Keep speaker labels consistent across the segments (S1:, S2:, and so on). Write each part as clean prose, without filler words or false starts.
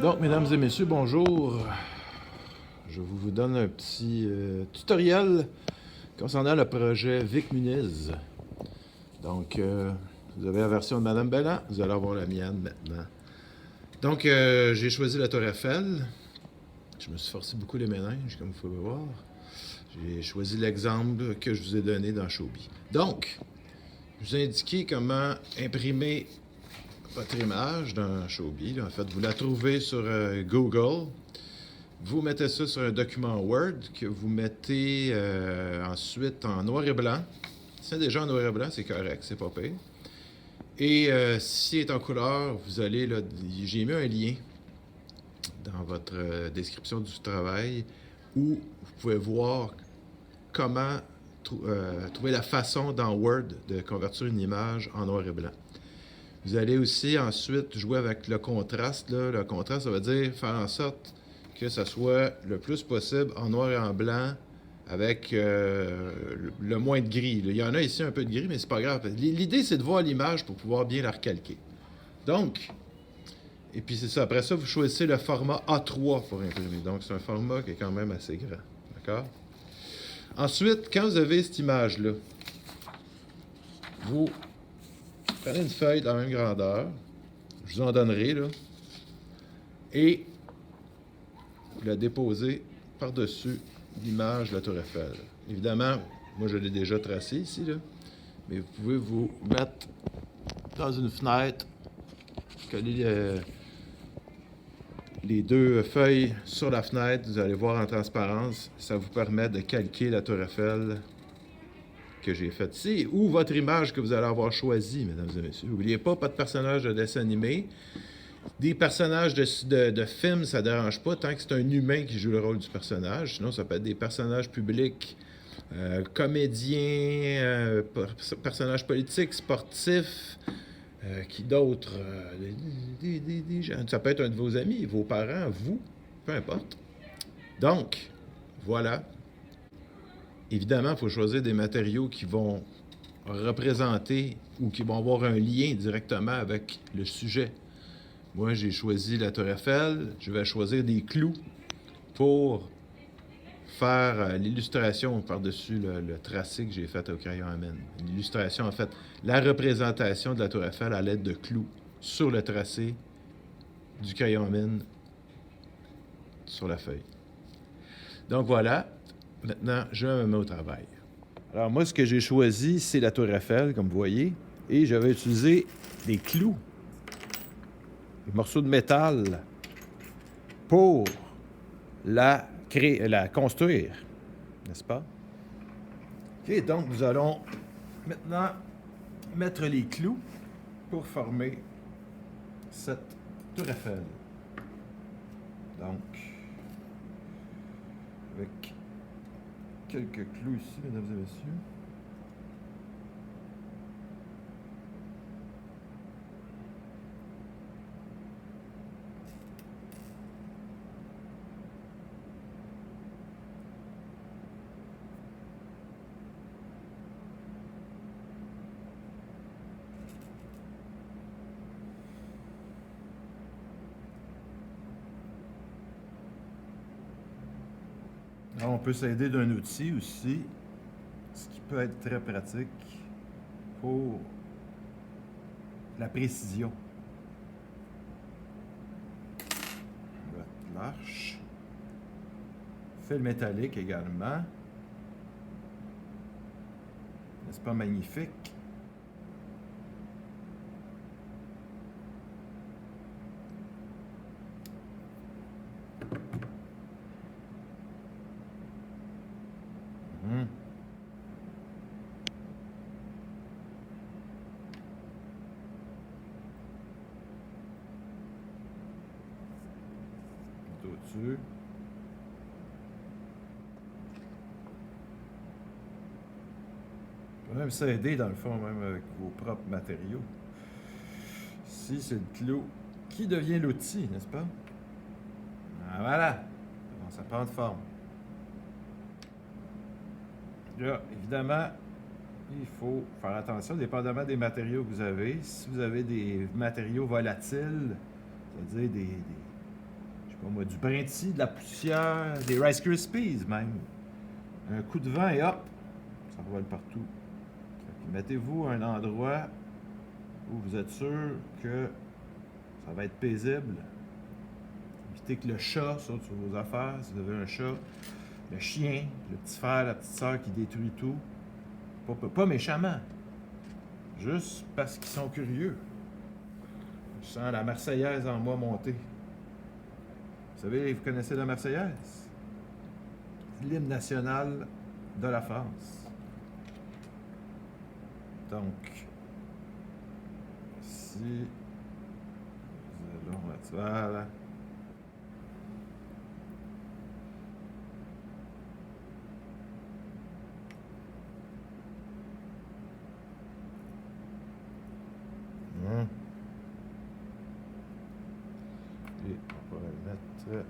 S1: Donc, mesdames et messieurs, bonjour. Je vous donne un petit tutoriel concernant le projet Vic Muniz. Donc, vous avez la version de Madame Belland, vous allez avoir la mienne maintenant. Donc, j'ai choisi la Tour Eiffel. Je me suis forcé beaucoup les méninges, comme vous pouvez voir. J'ai choisi l'exemple que je vous ai donné dans Showbie. Donc, je vous ai indiqué comment imprimer votre image dans Showbie. En fait, vous la trouvez sur Google. Vous mettez ça sur un document Word que vous mettez ensuite en noir et blanc. Si c'est déjà en noir et blanc, c'est correct, c'est pas pire. Et si c'est en couleur, vous allez là, j'ai mis un lien dans votre description du travail où vous pouvez voir comment trouver la façon dans Word de convertir une image en noir et blanc. Vous allez aussi ensuite jouer avec le contraste. Là. Le contraste, ça veut dire faire en sorte que ça soit le plus possible en noir et en blanc avec le moins de gris. Là. Il y en a ici un peu de gris, mais c'est pas grave. L'idée, c'est de voir l'image pour pouvoir bien la recalquer. Donc, et puis c'est ça. Après ça, vous choisissez le format A3 pour imprimer. Donc, c'est un format qui est quand même assez grand. D'accord? Ensuite, quand vous avez cette image-là, vous prenez une feuille de la même grandeur. Je vous en donnerai, là. Et vous la déposez par-dessus l'image de la Tour Eiffel. Évidemment, moi je l'ai déjà tracé ici, là, mais vous pouvez vous mettre dans une fenêtre, coller les deux feuilles sur la fenêtre, vous allez voir en transparence, ça vous permet de calquer la Tour Eiffel que j'ai faite ici, ou votre image que vous allez avoir choisie, mesdames et messieurs. N'oubliez pas de personnage de dessin animé. Des personnages de films, ça ne dérange pas tant que c'est un humain qui joue le rôle du personnage. Sinon, ça peut être des personnages publics, comédiens, personnages politiques, sportifs, qui d'autres, des gens. Ça peut être un de vos amis, vos parents, vous, peu importe. Donc, voilà. Évidemment, il faut choisir des matériaux qui vont représenter ou qui vont avoir un lien directement avec le sujet. Moi, j'ai choisi la Tour Eiffel. Je vais choisir des clous pour faire l'illustration par-dessus le tracé que j'ai fait au crayon à mine. L'illustration, en fait, la représentation de la Tour Eiffel à l'aide de clous sur le tracé du crayon à mine sur la feuille. Donc voilà. Maintenant, je me mets au travail. Alors moi, ce que j'ai choisi, c'est la Tour Eiffel, comme vous voyez, et je vais utiliser des clous, des morceaux de métal pour la construire, n'est-ce pas? OK, donc nous allons maintenant mettre les clous pour former cette Tour Eiffel. Donc, avec quelques clous ici, mesdames et messieurs. Alors, on peut s'aider d'un outil aussi, ce qui peut être très pratique pour la précision. Votre l'arche. Fil métallique également. N'est-ce pas magnifique? Au-dessus. On peut même s'aider dans le fond, même avec vos propres matériaux. Ici, c'est le clou qui devient l'outil, n'est-ce pas? Ah, voilà! Ça prend de forme. Là, évidemment, il faut faire attention, dépendamment des matériaux que vous avez. Si vous avez des matériaux volatiles, c'est-à-dire pas moi, du brinty, de la poussière, des Rice Krispies même. Un coup de vent et hop, ça revole partout. Mettez-vous à un endroit où vous êtes sûr que ça va être paisible. Évitez que le chat saute sur vos affaires, si vous avez un chat. Le chien, le petit frère, la petite soeur qui détruit tout. Pas méchamment. Juste parce qu'ils sont curieux. Je sens la Marseillaise en moi monter. Vous savez, vous connaissez la Marseillaise? L'hymne national de la France. Donc, ici, nous allons mettre voilà. Et on va le mettre.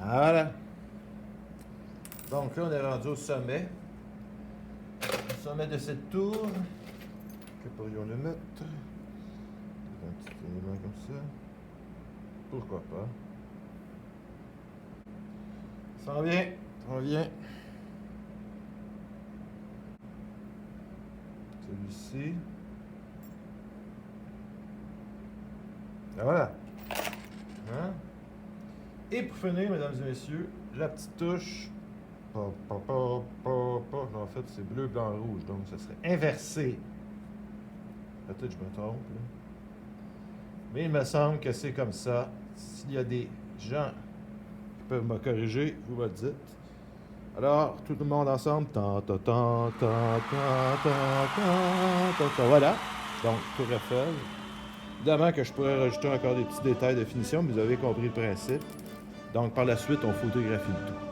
S1: Voilà. Donc là, on est rendu au sommet. Au sommet de cette tour. Que pourrions-nous mettre? Un petit élément comme ça. Pourquoi pas? Ça revient. Ça revient. Celui-ci. Et voilà. Hein? Et pour finir, mesdames et messieurs, la petite touche. En fait, c'est bleu, blanc, rouge. Donc, ça serait inversé. Peut-être que je me trompe. Là. Mais il me semble que c'est comme ça. S'il y a des gens qui peuvent me corriger, vous me le dites. Alors, tout le monde ensemble. Voilà. Donc, Tour Eiffel. Évidemment que je pourrais rajouter encore des petits détails de finition, mais vous avez compris le principe. Donc, par la suite, on photographie le tout.